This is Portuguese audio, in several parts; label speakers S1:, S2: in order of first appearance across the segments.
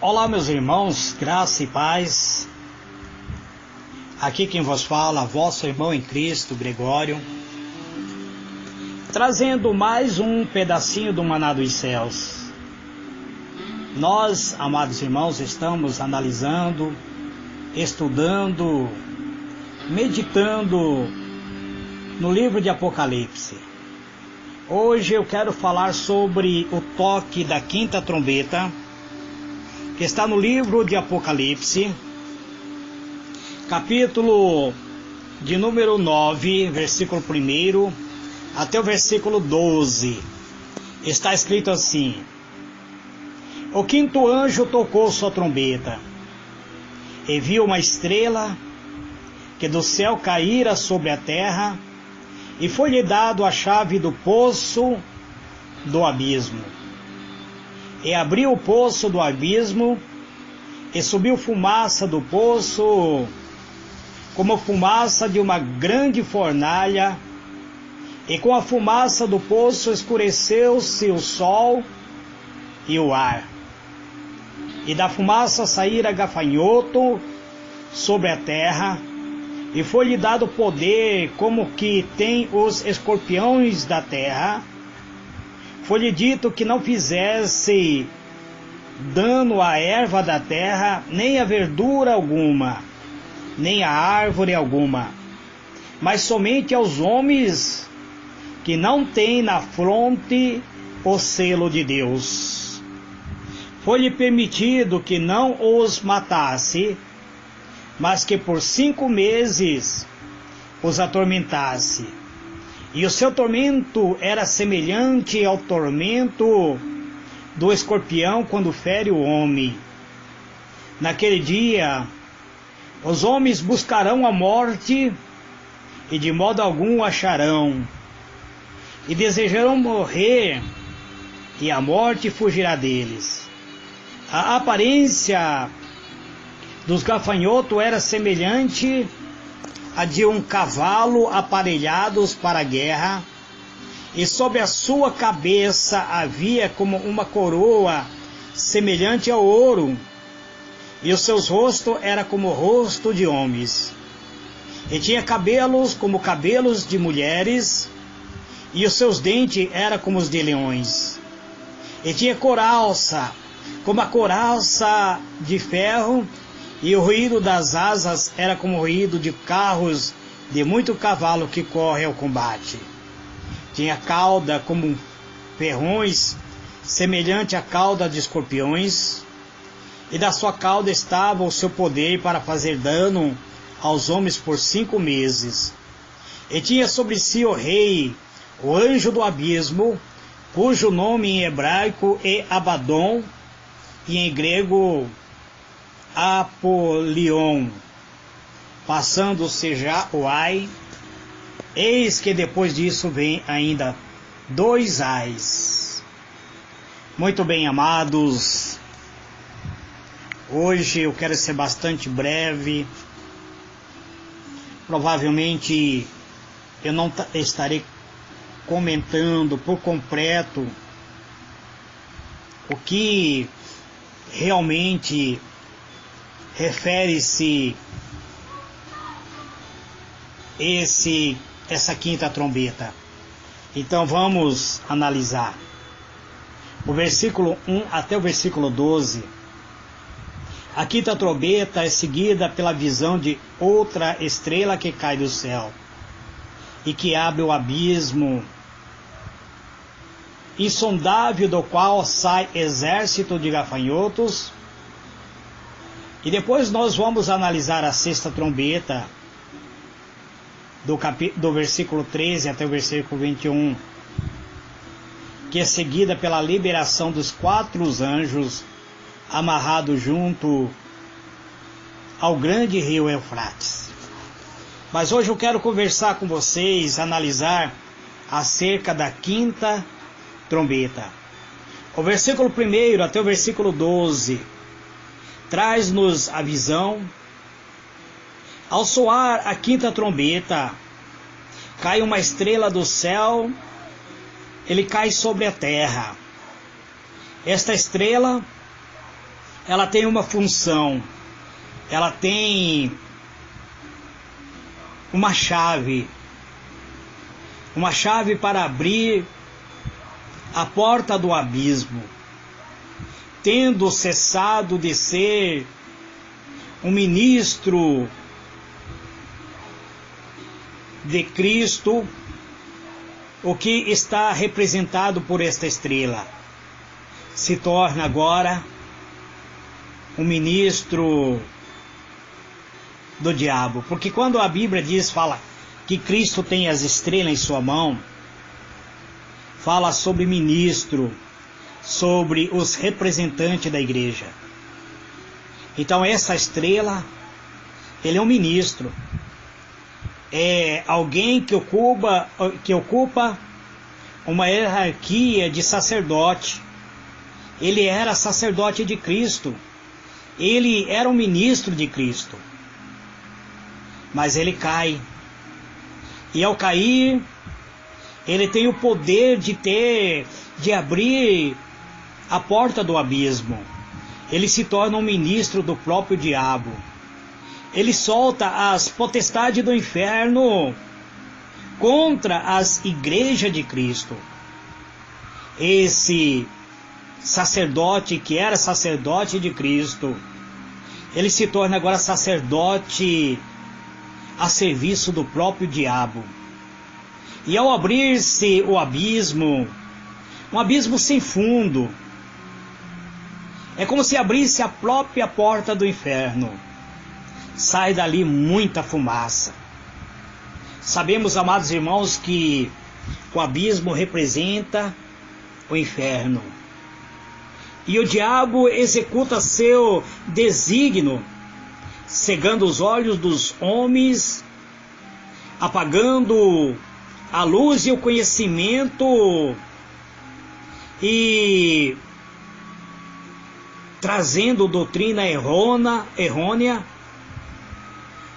S1: Olá, meus irmãos, graça e paz. Aqui quem vos fala, vosso irmão em Cristo, Gregório, trazendo mais um pedacinho do maná dos céus. Nós, amados irmãos, estamos analisando, estudando, meditando no livro de Apocalipse. Hoje eu quero falar sobre o toque da quinta trombeta, que está no livro de Apocalipse, capítulo de número 9, versículo 1 até o versículo 12. Está escrito assim: O quinto anjo tocou sua trombeta, e viu uma estrela que do céu caíra sobre a terra, e foi-lhe dado a chave do poço do abismo. E abriu o poço do abismo, e subiu fumaça do poço, como fumaça de uma grande fornalha, e com a fumaça do poço escureceu-se o sol e o ar. E da fumaça saíra gafanhoto sobre a terra, e foi-lhe dado poder como que tem os escorpiões da terra. Foi-lhe dito que não fizesse dano à erva da terra, nem a verdura alguma, nem a árvore alguma, mas somente aos homens que não têm na fronte o selo de Deus. Foi-lhe permitido que não os matasse, mas que por 5 meses os atormentasse. E o seu tormento era semelhante ao tormento do escorpião quando fere o homem. Naquele dia, os homens buscarão a morte, e de modo algum acharão, e desejarão morrer, e a morte fugirá deles. A aparência dos gafanhotos era semelhante a de um cavalo aparelhados para a guerra, e sobre a sua cabeça havia como uma coroa semelhante ao ouro, e os seus rostos era como o rosto de homens, e tinha cabelos como cabelos de mulheres, e os seus dentes eram como os de leões, e tinha couraça como a couraça de ferro, e o ruído das asas era como o ruído de carros de muito cavalo que corre ao combate. Tinha cauda como ferrões, semelhante à cauda de escorpiões, e da sua cauda estava o seu poder para fazer dano aos homens por 5 meses. E tinha sobre si o rei, o anjo do abismo, cujo nome em hebraico é Abaddon, e em grego Apolion, passando-se já o ai. Eis que depois disso vem ainda 2 ais. Muito bem, amados, hoje eu quero ser bastante breve. Provavelmente eu não estarei comentando por completo o que realmente refere-se essa quinta trombeta. Então vamos analisar o versículo 1 até o versículo 12. A quinta trombeta é seguida pela visão de outra estrela que cai do céu e que abre o abismo insondável, do qual sai exército de gafanhotos. E depois nós vamos analisar a sexta trombeta, do versículo 13 até o versículo 21, que é seguida pela liberação dos 4 anjos amarrados junto ao grande rio Eufrates. Mas hoje eu quero conversar com vocês, analisar acerca da quinta trombeta. O versículo 1 até o versículo 12 traz-nos a visão. Ao soar a quinta trombeta, cai uma estrela do céu, ele cai sobre a terra. Esta estrela ela tem uma função, ela tem uma chave para abrir a porta do abismo. Tendo cessado de ser um ministro de Cristo, o que está representado por esta estrela se torna agora um ministro do diabo. Porque quando a Bíblia fala que Cristo tem as estrelas em sua mão, fala sobre ministro, sobre os representantes da igreja. Então essa estrela, ele é um ministro, é alguém que ocupa uma hierarquia de sacerdote. Ele era sacerdote de Cristo, ele era um ministro de Cristo, mas ele cai, e ao cair, ele tem o poder de abrir a porta do abismo. Ele se torna um ministro do próprio diabo. Ele solta as potestades do inferno contra as igrejas de Cristo. Esse sacerdote que era sacerdote de Cristo, ele se torna agora sacerdote a serviço do próprio diabo. E ao abrir-se o abismo, um abismo sem fundo, é como se abrisse a própria porta do inferno. Sai dali muita fumaça. Sabemos, amados irmãos, que o abismo representa o inferno. E o diabo executa seu desígnio, cegando os olhos dos homens, apagando a luz e o conhecimento e trazendo doutrina errônea,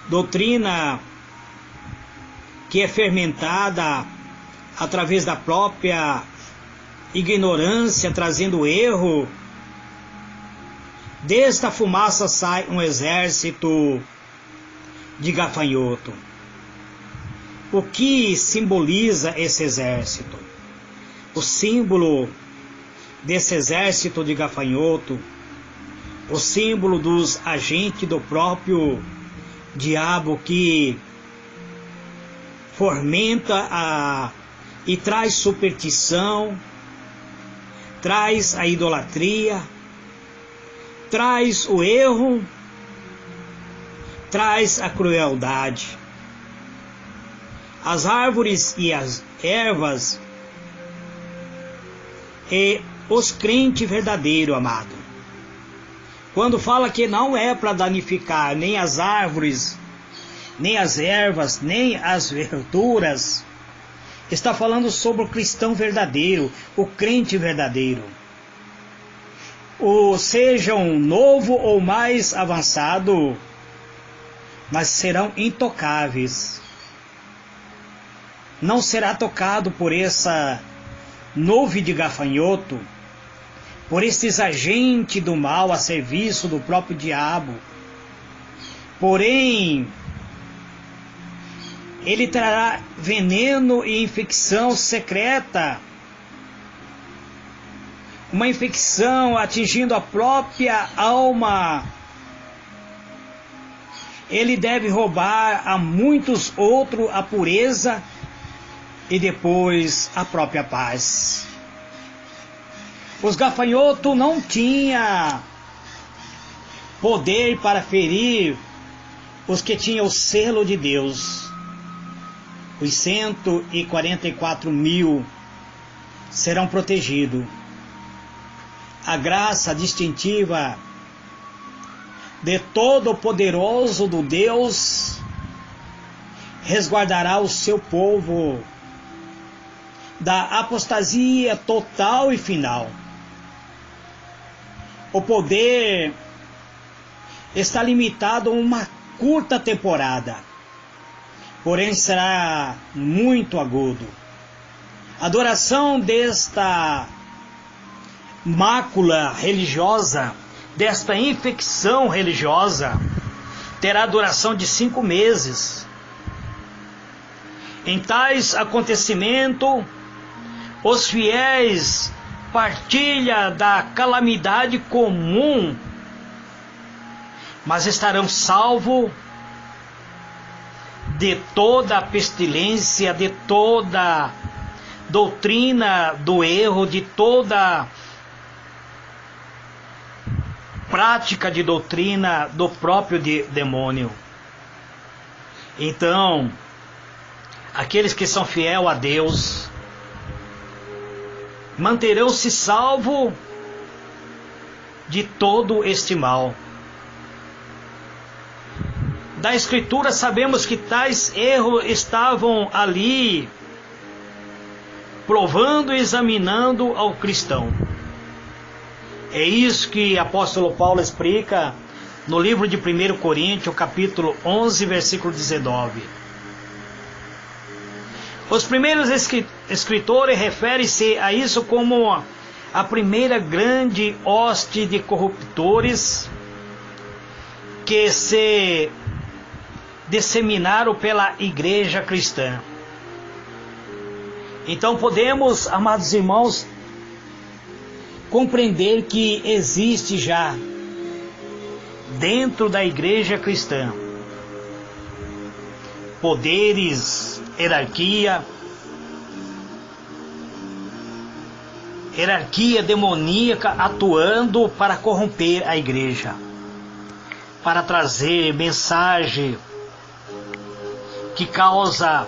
S1: doutrina que é fermentada através da própria ignorância, trazendo erro. Desta fumaça sai um exército de gafanhoto. O que simboliza esse exército? O símbolo desse exército de gafanhoto, o símbolo dos agentes do próprio diabo que fomenta e traz superstição, traz a idolatria, traz o erro, traz a crueldade. As árvores e as ervas e os crentes verdadeiros, amado. Quando fala que não é para danificar nem as árvores, nem as ervas, nem as verduras, está falando sobre o cristão verdadeiro, o crente verdadeiro. Ou sejam novo ou mais avançado, mas serão intocáveis. Não será tocado por essa nuvem de gafanhoto, por esses agentes do mal a serviço do próprio diabo. Porém, ele trará veneno e infecção secreta, uma infecção atingindo a própria alma. Ele deve roubar a muitos outros a pureza e depois a própria paz. Os gafanhotos não tinham poder para ferir os que tinham o selo de Deus. Os 144.000 serão protegidos. A graça distintiva de Todo-Poderoso do Deus resguardará o seu povo da apostasia total e final. O poder está limitado a uma curta temporada, porém será muito agudo. A duração desta mácula religiosa desta infecção religiosa terá duração de 5 meses. Em tais acontecimentos, os fiéis partilham da calamidade comum, mas estarão salvos de toda a pestilência, de toda doutrina do erro, de toda prática de doutrina do próprio demônio. Então, aqueles que são fiéis a Deus manterão-se salvos de todo este mal. Da Escritura sabemos que tais erros estavam ali, provando e examinando ao cristão. É isso que o apóstolo Paulo explica no livro de 1 Coríntios, capítulo 11, versículo 19. Os primeiros escritores referem-se a isso como a primeira grande hoste de corruptores que se disseminaram pela igreja cristã. Então podemos, amados irmãos, compreender que existe já dentro da igreja cristã poderes, hierarquia demoníaca atuando para corromper a igreja, para trazer mensagem que causa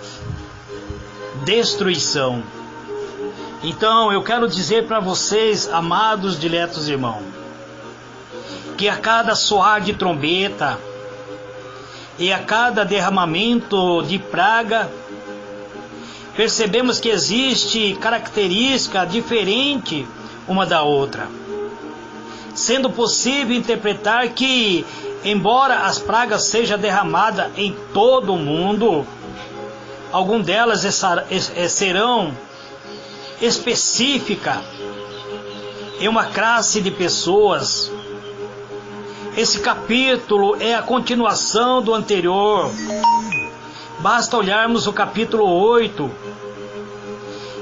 S1: destruição. Então eu quero dizer para vocês, amados diletos irmãos, que a cada soar de trombeta e a cada derramamento de praga, percebemos que existe característica diferente uma da outra, sendo possível interpretar que, embora as pragas sejam derramadas em todo o mundo, algumas delas serão específicas em uma classe de pessoas. Esse capítulo é a continuação do anterior. Basta olharmos o capítulo 8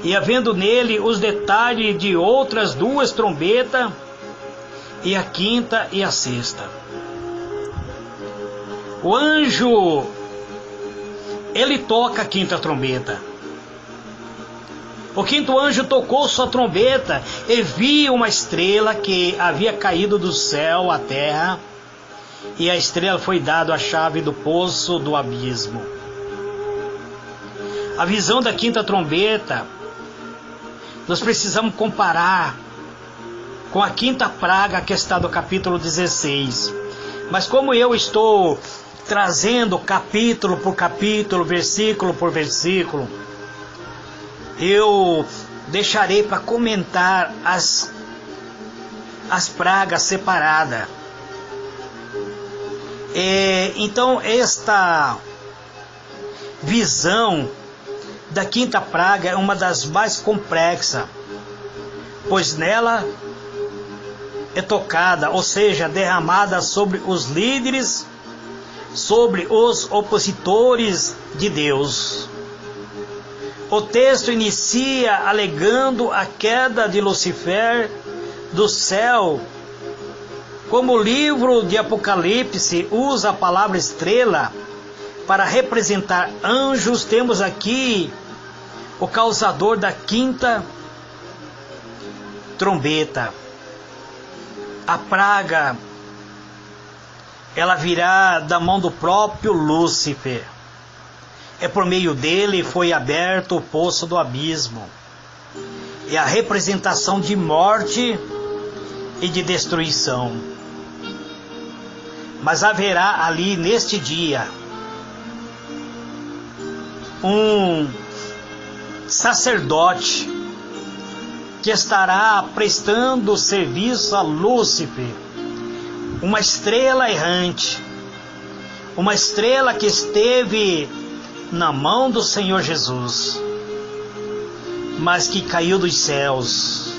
S1: e havendo nele os detalhes de outras 2 trombetas, e a 5ª e a 6ª. O anjo, ele toca a 5ª trombeta. O 5º anjo tocou sua trombeta e viu uma estrela que havia caído do céu à terra, e a estrela foi dada a chave do poço do abismo. A visão da 5ª trombeta, nós precisamos comparar com a 5ª praga que está no capítulo 16. Mas como eu estou trazendo capítulo por capítulo, versículo por versículo, eu deixarei para comentar as pragas separadas. Então esta visão da 5ª praga é uma das mais complexas, pois nela é tocada, ou seja, derramada sobre os líderes, sobre os opositores de Deus. O texto inicia alegando a queda de Lucifer do céu. Como o livro de Apocalipse usa a palavra estrela para representar anjos, temos aqui o causador da 5ª trombeta. A praga, ela virá da mão do próprio Lúcifer. É por meio dele foi aberto o poço do abismo. É a representação de morte e de destruição. Mas haverá ali neste dia um sacerdote que estará prestando serviço a Lúcifer, uma estrela errante, uma estrela que esteve na mão do Senhor Jesus, mas que caiu dos céus,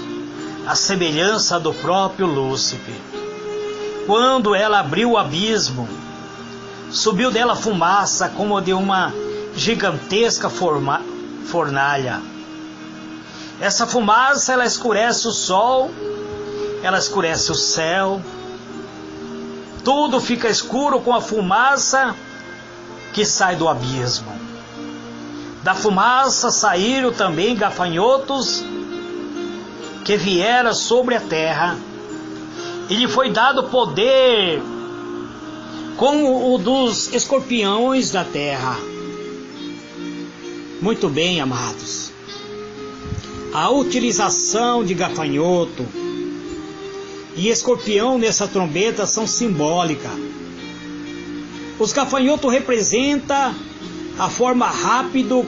S1: a semelhança do próprio Lúcifer. quando ela abriu o abismo, subiu dela fumaça como de uma gigantesca fornalha. Essa fumaça, ela escurece o sol, ela escurece o céu, tudo fica escuro com a fumaça que sai do abismo. Da fumaça saíram também gafanhotos que vieram sobre a terra, e lhe foi dado poder como o dos escorpiões da terra. Muito bem, amados. A utilização de gafanhoto e escorpião nessa trombeta são simbólicas. Os gafanhotos representam a forma rápida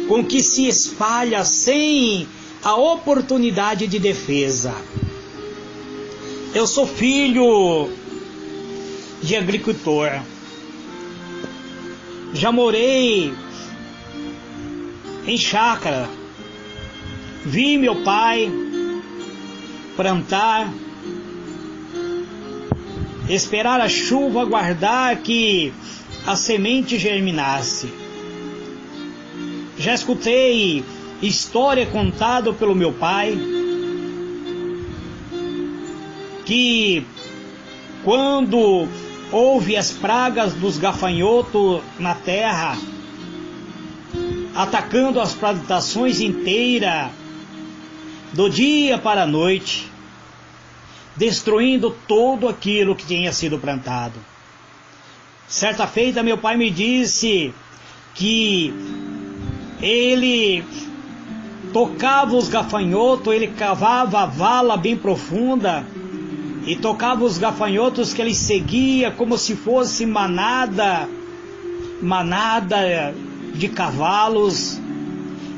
S1: com que se espalha sem a oportunidade de defesa. Eu sou filho de agricultor. Já morei em chácara. Vi meu pai plantar, esperar a chuva, aguardar que a semente germinasse. Já escutei história contada pelo meu pai que quando houve as pragas dos gafanhotos na terra, atacando as plantações inteiras, do dia para a noite, destruindo tudo aquilo que tinha sido plantado. Certa feita meu pai me disse que ele tocava os gafanhotos, ele cavava a vala bem profunda e tocava os gafanhotos que ele seguia como se fosse manada de cavalos,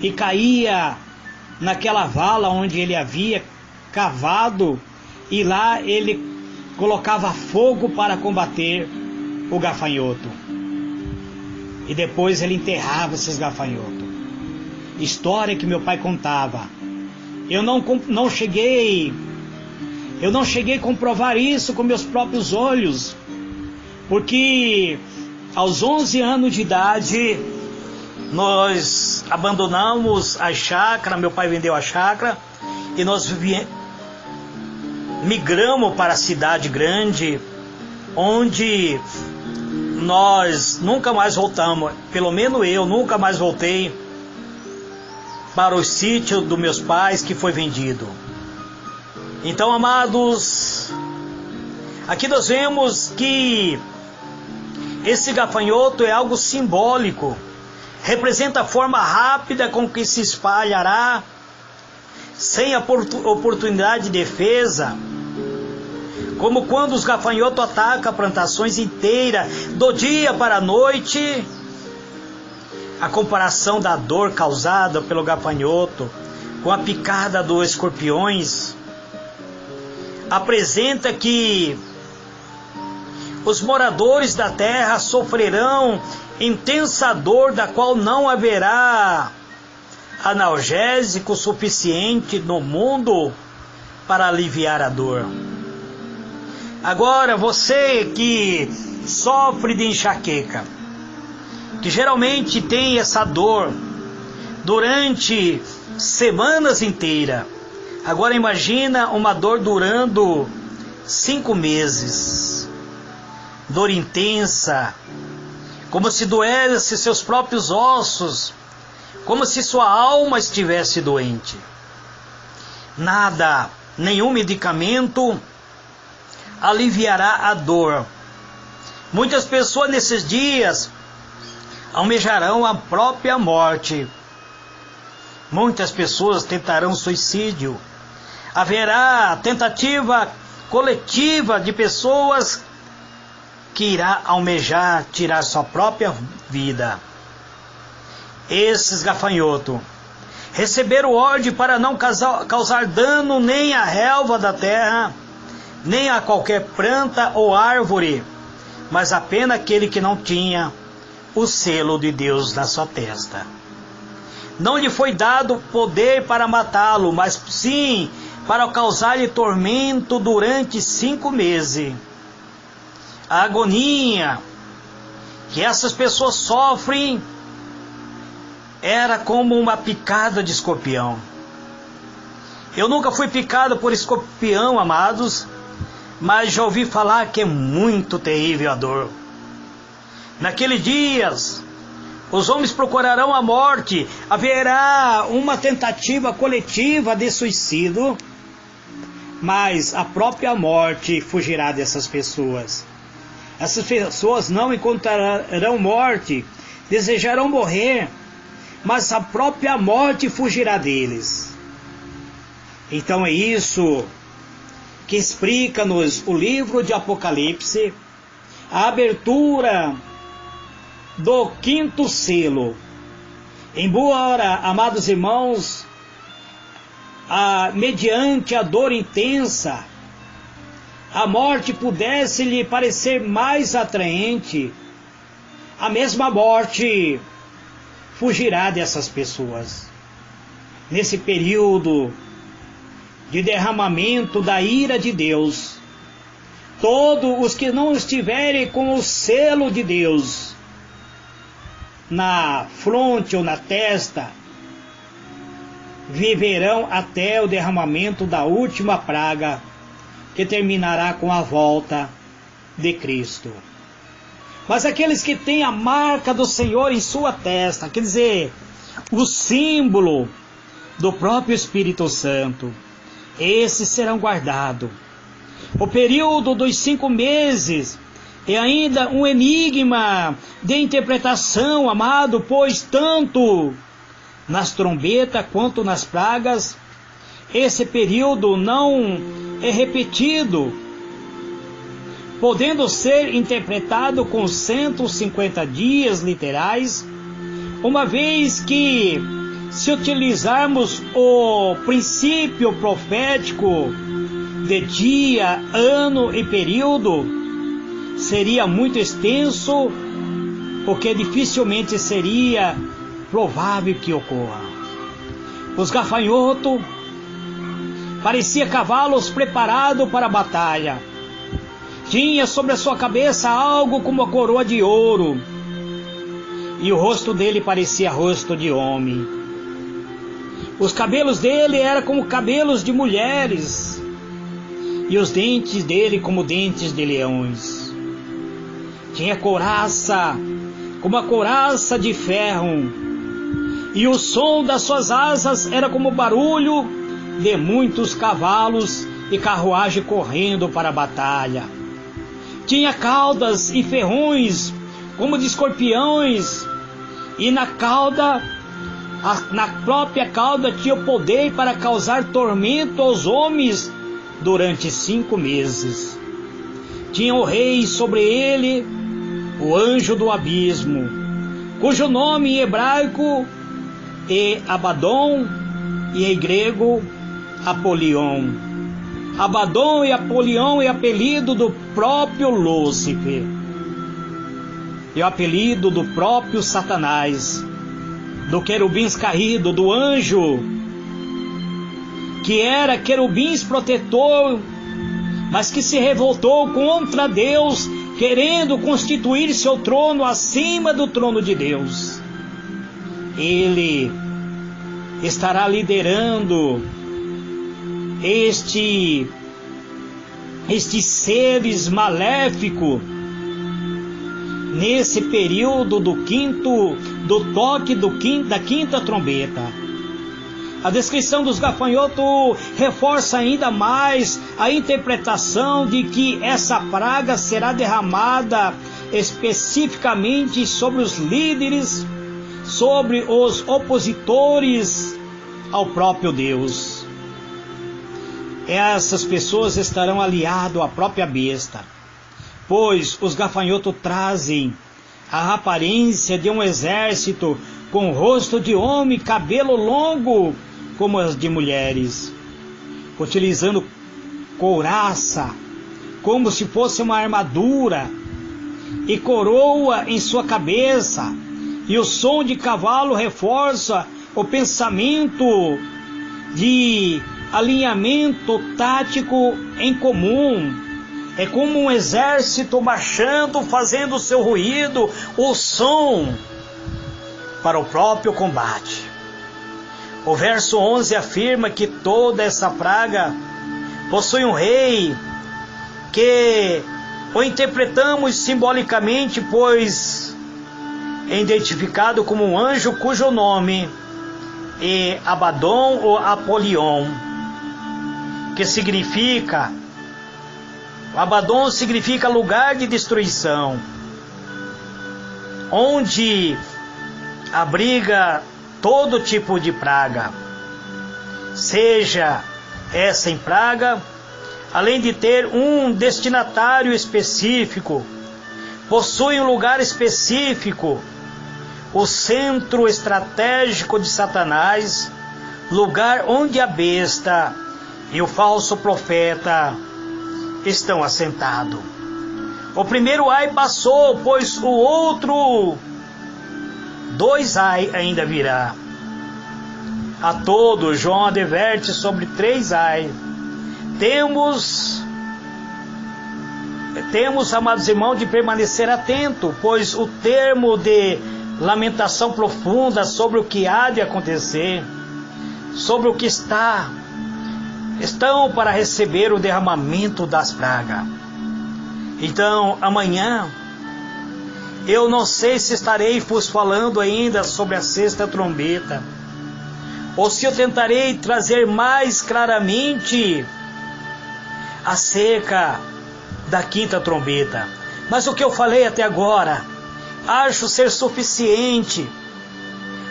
S1: e caía naquela vala onde ele havia cavado, e lá ele colocava fogo para combater o gafanhoto, e depois ele enterrava esses gafanhotos. História que meu pai contava. Eu não cheguei a comprovar isso com meus próprios olhos, porque aos 11 anos de idade nós abandonamos a chácara, meu pai vendeu a chácara e nós migramos para a cidade grande, onde nós nunca mais voltamos, pelo menos eu nunca mais voltei para o sítio dos meus pais que foi vendido. Então, amados, aqui nós vemos que esse gafanhoto é algo simbólico, representa a forma rápida com que se espalhará, sem a oportunidade de defesa, como quando os gafanhotos atacam plantações inteiras, do dia para a noite. A comparação da dor causada pelo gafanhoto com a picada dos escorpiões apresenta que os moradores da terra sofrerão intensa dor, da qual não haverá analgésico suficiente no mundo para aliviar a dor. Agora, você que sofre de enxaqueca, que geralmente tem essa dor durante semanas inteiras, agora imagina uma dor durando 5 meses. Dor intensa, como se doesse seus próprios ossos, como se sua alma estivesse doente. Nada, nenhum medicamento aliviará a dor. Muitas pessoas nesses dias almejarão a própria morte. Muitas pessoas tentarão suicídio. Haverá tentativa coletiva de pessoas que irá almejar tirar sua própria vida. Esses gafanhotos receberam ordem para não causar dano nem à relva da terra, nem a qualquer planta ou árvore, mas apenas aquele que não tinha o selo de Deus na sua testa. Não lhe foi dado poder para matá-lo, mas sim para causar-lhe tormento durante 5 meses. A agonia que essas pessoas sofrem era como uma picada de escorpião. Eu nunca fui picado por escorpião, amados, mas já ouvi falar que é muito terrível a dor. Naqueles dias, os homens procurarão a morte, haverá uma tentativa coletiva de suicídio, mas a própria morte fugirá dessas pessoas. Essas pessoas não encontrarão morte, desejarão morrer, mas a própria morte fugirá deles. Então é isso que explica-nos o livro de Apocalipse, a abertura do 5º selo. Embora, amados irmãos, mediante a dor intensa, a morte pudesse lhe parecer mais atraente, a mesma morte fugirá dessas pessoas. Nesse período de derramamento da ira de Deus, todos os que não estiverem com o selo de Deus na fronte ou na testa, viverão até o derramamento da última praga, que terminará com a volta de Cristo. Mas aqueles que têm a marca do Senhor em sua testa, quer dizer, o símbolo do próprio Espírito Santo, esses serão guardados. O período dos 5 meses é ainda um enigma de interpretação, amado, pois tanto nas trombetas quanto nas pragas, esse período não é repetido, podendo ser interpretado com 150 dias literais, uma vez que, se utilizarmos o princípio profético de dia, ano e período, seria muito extenso, porque dificilmente seria provável que ocorra. Os gafanhotos pareciam cavalos preparados para a batalha. Tinha sobre a sua cabeça algo como uma coroa de ouro, e o rosto dele parecia rosto de homem. Os cabelos dele eram como cabelos de mulheres, e os dentes dele como dentes de leões. Tinha couraça como a couraça de ferro, e o som das suas asas era como o barulho de muitos cavalos e carruagem correndo para a batalha. Tinha caudas e ferrões como de escorpiões, e na própria cauda tinha o poder para causar tormento aos homens durante 5 meses. Tinha o rei sobre ele, o anjo do abismo, cujo nome em hebraico é Abaddon e em grego Apolion. Abaddon e Apolion é apelido do próprio Lúcifer, é o apelido do próprio Satanás, do querubins caído, do anjo que era querubins protetor, mas que se revoltou contra Deus, querendo constituir seu trono acima do trono de Deus. Ele estará liderando estes seres maléficos nesse período do toque da 5ª trombeta. A descrição dos gafanhotos reforça ainda mais a interpretação de que essa praga será derramada especificamente sobre os líderes, sobre os opositores ao próprio Deus. Essas pessoas estarão aliadas à própria besta, pois os gafanhotos trazem a aparência de um exército com rosto de homem, cabelo longo como as de mulheres, utilizando couraça como se fosse uma armadura, e coroa em sua cabeça, e o som de cavalo reforça o pensamento de alinhamento tático em comum. É como um exército marchando, fazendo o seu ruído, o som para o próprio combate. O verso 11 afirma que toda essa praga possui um rei, que o interpretamos simbolicamente, pois é identificado como um anjo cujo nome é Abaddon ou Apolion, que significa, Abaddon significa lugar de destruição, onde abriga todo tipo de praga, seja essa em praga, além de ter um destinatário específico, possui um lugar específico, o centro estratégico de Satanás, lugar onde a besta e o falso profeta estão assentados. O primeiro ai passou, pois o outro 2 ai ainda virá. A todos João adverte sobre 3 ai. Temos, amados irmãos, de permanecer atento, pois o termo de lamentação profunda sobre o que há de acontecer, sobre o que estão para receber o derramamento das pragas. Então, amanhã, eu não sei se estarei vos falando ainda sobre a 6ª trombeta, ou se eu tentarei trazer mais claramente acerca da 5ª trombeta. Mas o que eu falei até agora, acho ser suficiente,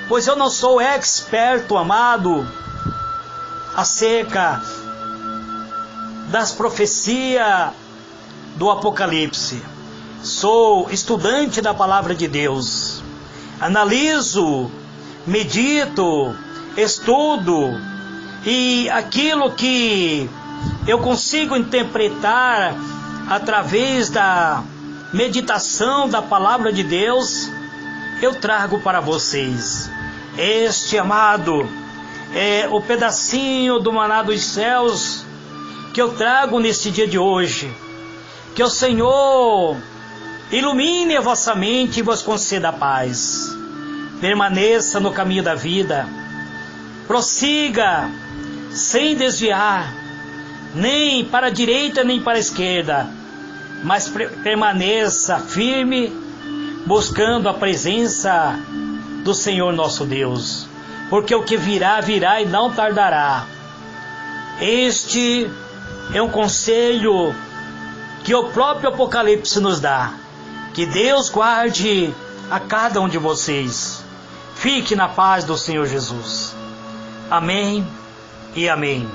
S1: pois eu não sou experto, amado, acerca das profecias do Apocalipse. Sou estudante da Palavra de Deus, analiso, medito, estudo, e aquilo que eu consigo interpretar através da meditação da Palavra de Deus, eu trago para vocês. Este, amado, é o pedacinho do maná dos céus que eu trago neste dia de hoje. Que o Senhor ilumine a vossa mente e vos conceda a paz. Permaneça no caminho da vida. Prossiga sem desviar, nem para a direita nem para a esquerda, mas permaneça firme, buscando a presença do Senhor nosso Deus, porque o que virá, virá e não tardará. Este é um conselho que o próprio Apocalipse nos dá. Que Deus guarde a cada um de vocês. Fique na paz do Senhor Jesus. Amém e amém.